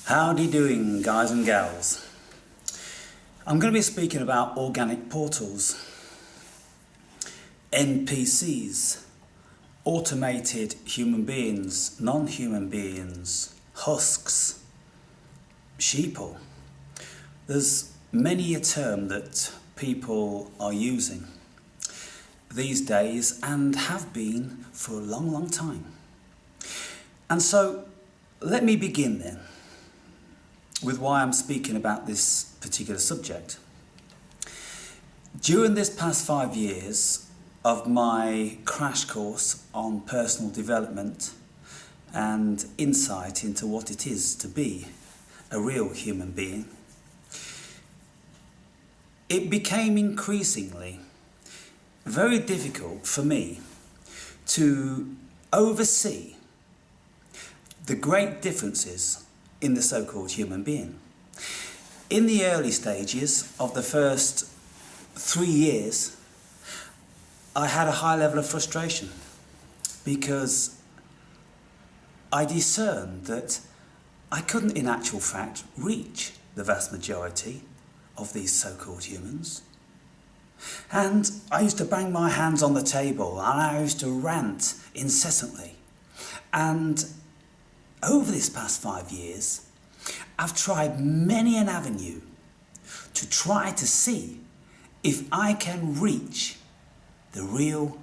Howdy doing, guys and gals. I'm going to be speaking about organic portals, NPCs, automated human beings, non-human beings, husks, sheeple. There's many a term that people are using these days and have been for a long, long time. And so let me begin then with why I'm speaking about this particular subject. During this past 5 years of my crash course on personal development and insight into what it is to be a real human being, it became increasingly very difficult for me to oversee the great differences in the so-called human being. In the early stages of the first 3 years, I had a high level of frustration because I discerned that I couldn't in actual fact reach the vast majority of these so-called humans. And I used to bang my hands on the table and I used to rant incessantly. And over this past 5 years, I've tried many an avenue to try to see if I can reach the real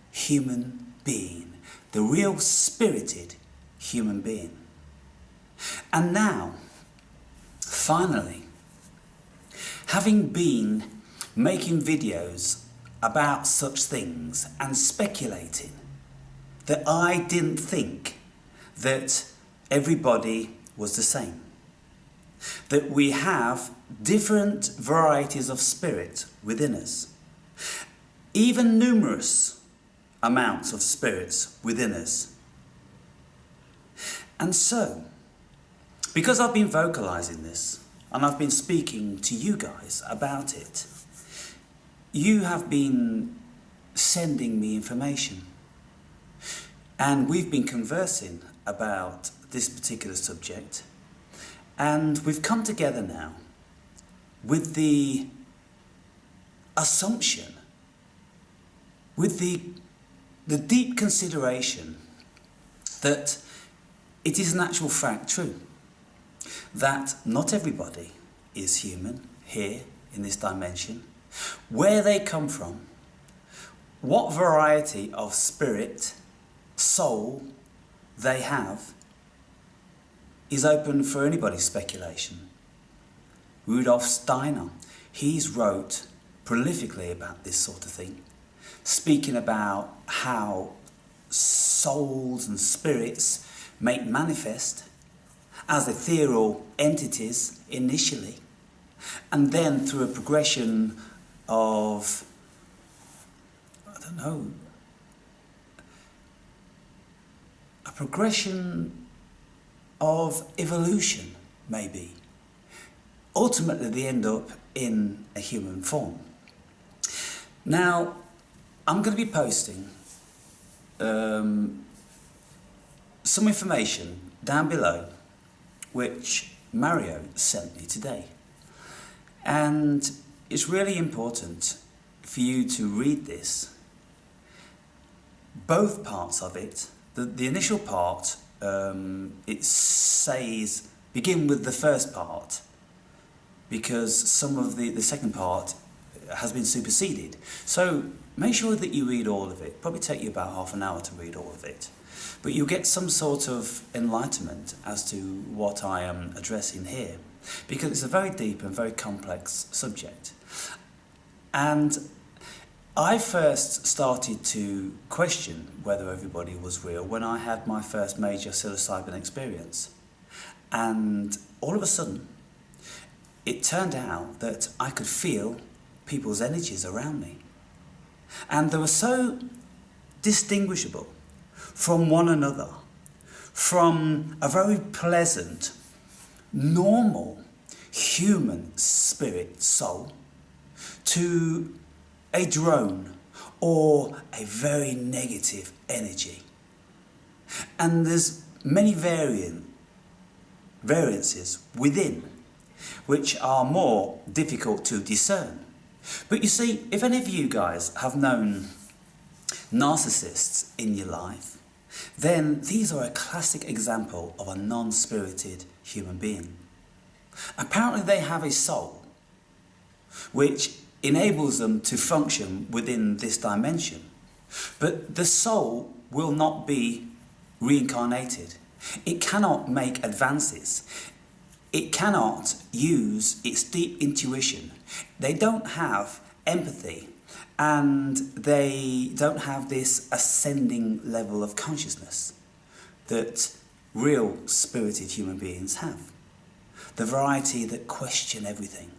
human being, the real spirited human being. And now, finally, having been making videos about such things and speculating that I didn't think that everybody was the same, that we have different varieties of spirit within us, even numerous amounts of spirits within us. And so, because I've been vocalizing this and I've been speaking to you guys about it, you have been sending me information and we've been conversing about this particular subject, and we've come together now with the assumption, with the deep consideration that it is in actual fact true that not everybody is human here in this dimension. Where they come from, what variety of spirit, soul they have, is open for anybody's speculation. Rudolf Steiner, he's wrote prolifically about this sort of thing, speaking about how souls and spirits make manifest as ethereal entities initially, and then through a progression of, a progression of evolution, maybe. Ultimately, they end up in a human form. Now, I'm going to be posting some information down below which Mario sent me today. And it's really important for you to read this. Both parts of it. The initial part, it says, begin with the first part, because some of the second part has been superseded. So make sure that you read all of it. Probably take you about half an hour to read all of it. But you'll get some sort of enlightenment as to what I am addressing here, because it's a very deep and very complex subject. And I first started to question whether everybody was real when I had my first major psilocybin experience. And all of a sudden, it turned out that I could feel people's energies around me. And they were so distinguishable from one another, from a very pleasant, normal, human spirit soul to a drone or a very negative energy. And there's many varying variances within, which are more difficult to discern. But you see, if any of you guys have known narcissists in your life, then these are a classic example of a non-spirited human being. Apparently they have a soul which enables them to function within this dimension, but the soul will not be reincarnated. It cannot make advances. It cannot use its deep intuition. They don't have empathy, and they don't have this ascending level of consciousness that real spirited human beings have. The variety that question everything.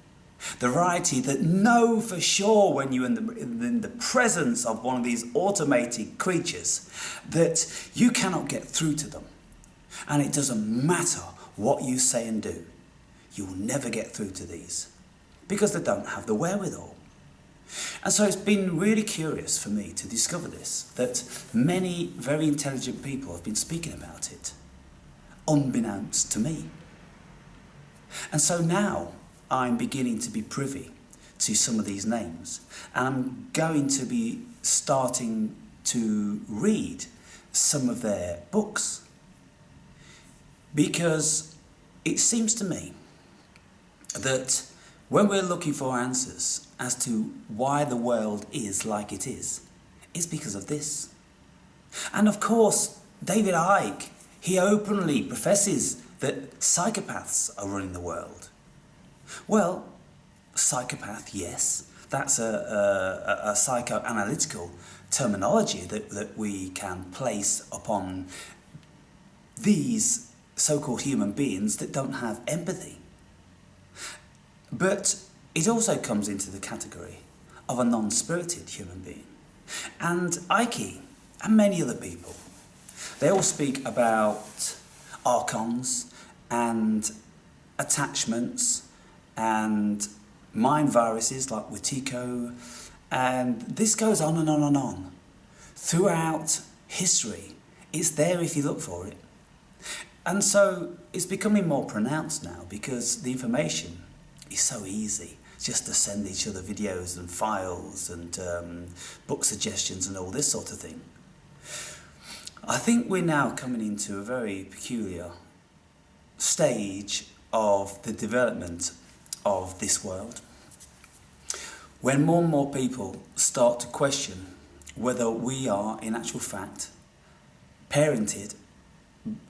The variety that know for sure when you're in the presence of one of these automated creatures that you cannot get through to them. And it doesn't matter what you say and do. You will never get through to these because they don't have the wherewithal. And so it's been really curious for me to discover this, that many very intelligent people have been speaking about it, unbeknownst to me. And so now I'm beginning to be privy to some of these names, and I'm going to be starting to read some of their books, because it seems to me that when we're looking for answers as to why the world is like it is, it's because of this. And of course, David Icke, he openly professes that psychopaths are running the world. Well, psychopath, yes, that's a psychoanalytical terminology that we can place upon these so-called human beings that don't have empathy. But it also comes into the category of a non-spirited human being. And Icke, and many other people, they all speak about archons and attachments and mind viruses like Wetiko, and this goes on and on and on. Throughout history, it's there if you look for it. And so it's becoming more pronounced now because the information is so easy, just to send each other videos and files and book suggestions and all this sort of thing. I think we're now coming into a very peculiar stage of the development of this world, when more and more people start to question whether we are in actual fact parented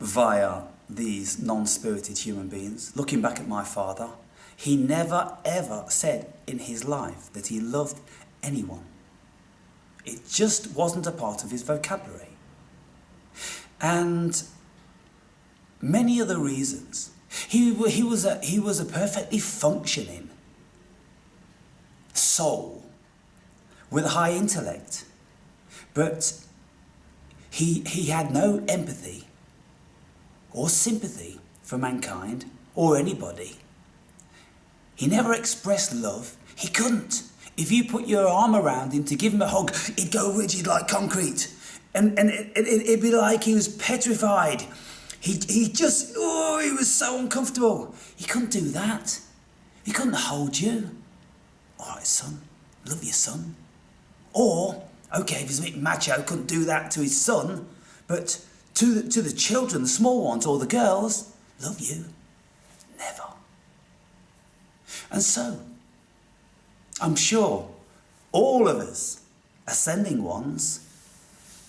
via these non-spirited human beings. Looking back at my father, he never ever said in his life that he loved anyone. It just wasn't a part of his vocabulary. And many other reasons. He was a perfectly functioning soul with a high intellect, but he had no empathy or sympathy for mankind or anybody. He never expressed love. He couldn't. If you put your arm around him to give him a hug, he'd go rigid like concrete. And it'd be like he was petrified. He was so uncomfortable. He couldn't do that. He couldn't hold you. All right, son, love your son. Or, okay, if he's a bit macho, couldn't do that to his son, but to the children, the small ones, or the girls, love you. Never. And so, I'm sure all of us, ascending ones,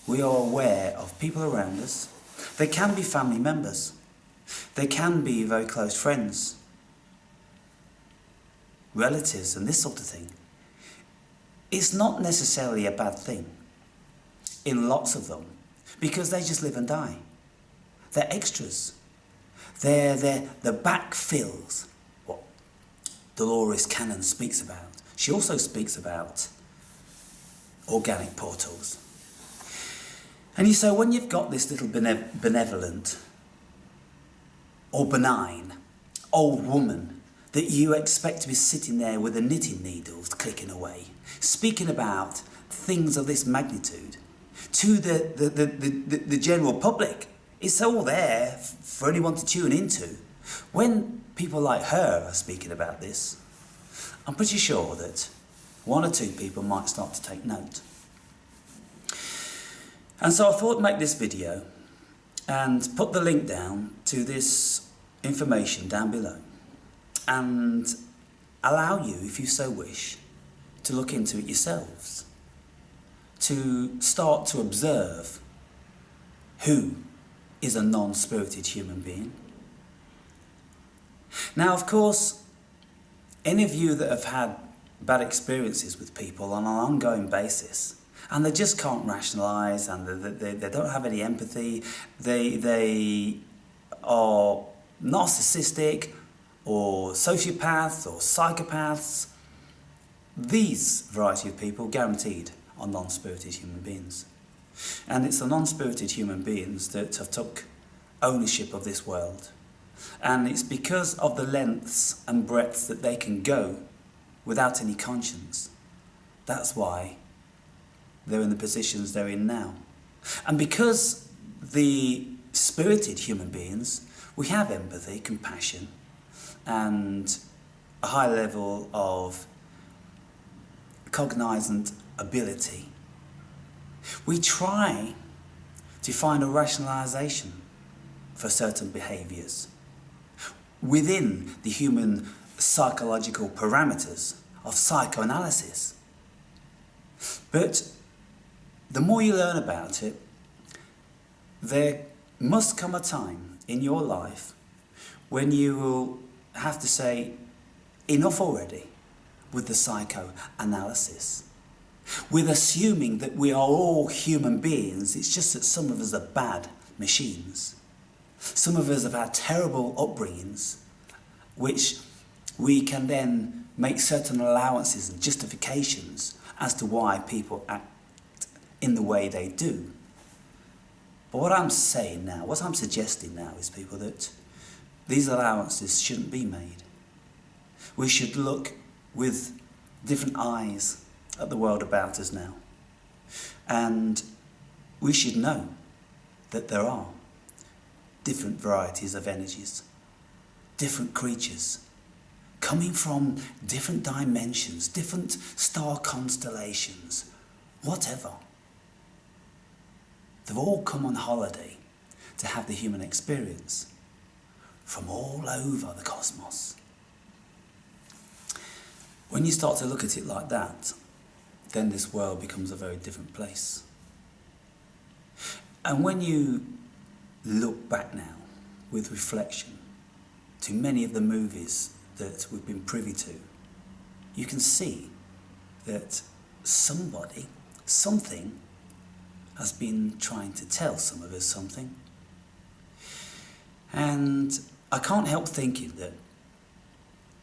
we are aware of people around us. They can be family members. They can be very close friends, relatives, and this sort of thing. It's not necessarily a bad thing in lots of them, because they just live and die. They're extras. They're the backfills, what Dolores Cannon speaks about. She also speaks about organic portals. And you say, when you've got this little benevolent or benign old woman that you expect to be sitting there with the knitting needles clicking away, speaking about things of this magnitude to the general public, it's all there for anyone to tune into. When people like her are speaking about this, I'm pretty sure that one or two people might start to take note. And so I thought I'd make this video and put the link down to this information down below and allow you, if you so wish, to look into it yourselves, to start to observe who is a non-spirited human being. Now, of course, any of you that have had bad experiences with people on an ongoing basis, and they just can't rationalise, and they don't have any empathy, they are narcissistic or sociopaths or psychopaths, these variety of people guaranteed are non-spirited human beings. And it's the non-spirited human beings that have took ownership of this world. And it's because of the lengths and breadths that they can go without any conscience. That's why they're in the positions they're in now. And because the spirited human beings, we have empathy, compassion, and a high level of cognizant ability, we try to find a rationalization for certain behaviors within the human psychological parameters of psychoanalysis. But the more you learn about it, there must come a time in your life when you will have to say, enough already with the psychoanalysis. With assuming that we are all human beings, it's just that some of us are bad machines. Some of us have had terrible upbringings, which we can then make certain allowances and justifications as to why people act in the way they do. But what I'm saying now, what I'm suggesting now is, people, that these allowances shouldn't be made. We should look with different eyes at the world about us now. And we should know that there are different varieties of energies, different creatures, coming from different dimensions, different star constellations, whatever. They've all come on holiday to have the human experience from all over the cosmos. When you start to look at it like that, then this world becomes a very different place. And when you look back now with reflection to many of the movies that we've been privy to, you can see that somebody, something, has been trying to tell some of us something. And I can't help thinking that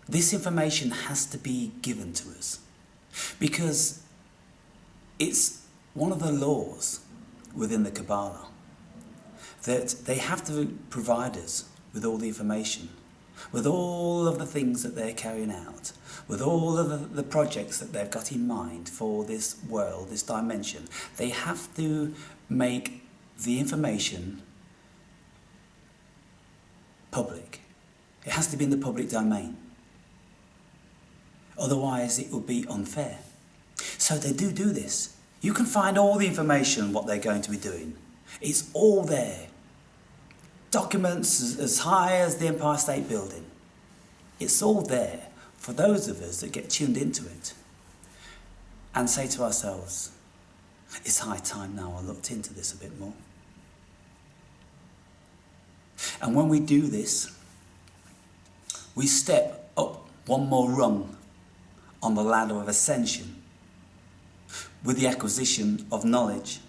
this information has to be given to us, because it's one of the laws within the Kabbalah that they have to provide us with all the information, with all of the things that they're carrying out, with all of the projects that they've got in mind for this world, this dimension. They have to make the information public. It has to be in the public domain. Otherwise it would be unfair. So they do this. You can find all the information, what they're going to be doing. It's all there. Documents as high as the Empire State Building. It's all there for those of us that get tuned into it and say to ourselves, it's high time now I looked into this a bit more. And when we do this, we step up one more rung on the ladder of ascension, with the acquisition of knowledge,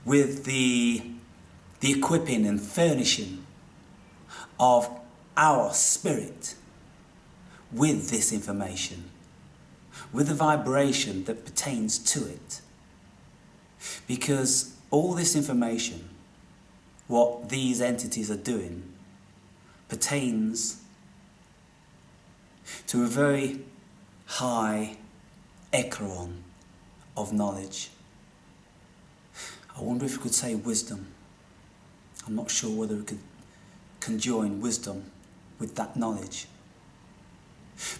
with the equipping and furnishing of our spirit with this information, with the vibration that pertains to it. Because all this information, what these entities are doing, pertains to a very high echelon of knowledge. I wonder if we could say wisdom. I'm not sure whether we could conjoin wisdom with that knowledge.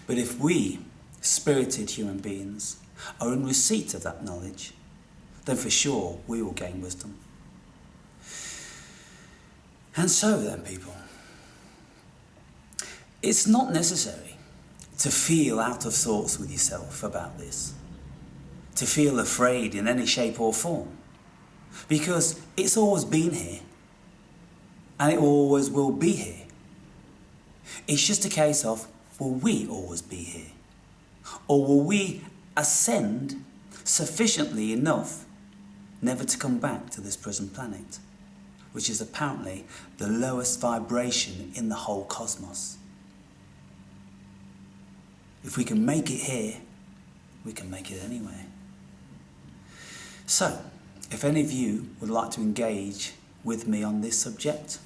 But if we, spirited human beings, are in receipt of that knowledge, then for sure we will gain wisdom. And so then, people, it's not necessary to feel out of sorts with yourself about this, to feel afraid in any shape or form, because it's always been here, and it always will be here. It's just a case of, will we always be here? Or will we ascend sufficiently enough never to come back to this present planet, which is apparently the lowest vibration in the whole cosmos? If we can make it here, we can make it anywhere. So, if any of you would like to engage with me on this subject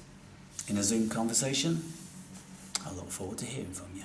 in a Zoom conversation, I look forward to hearing from you.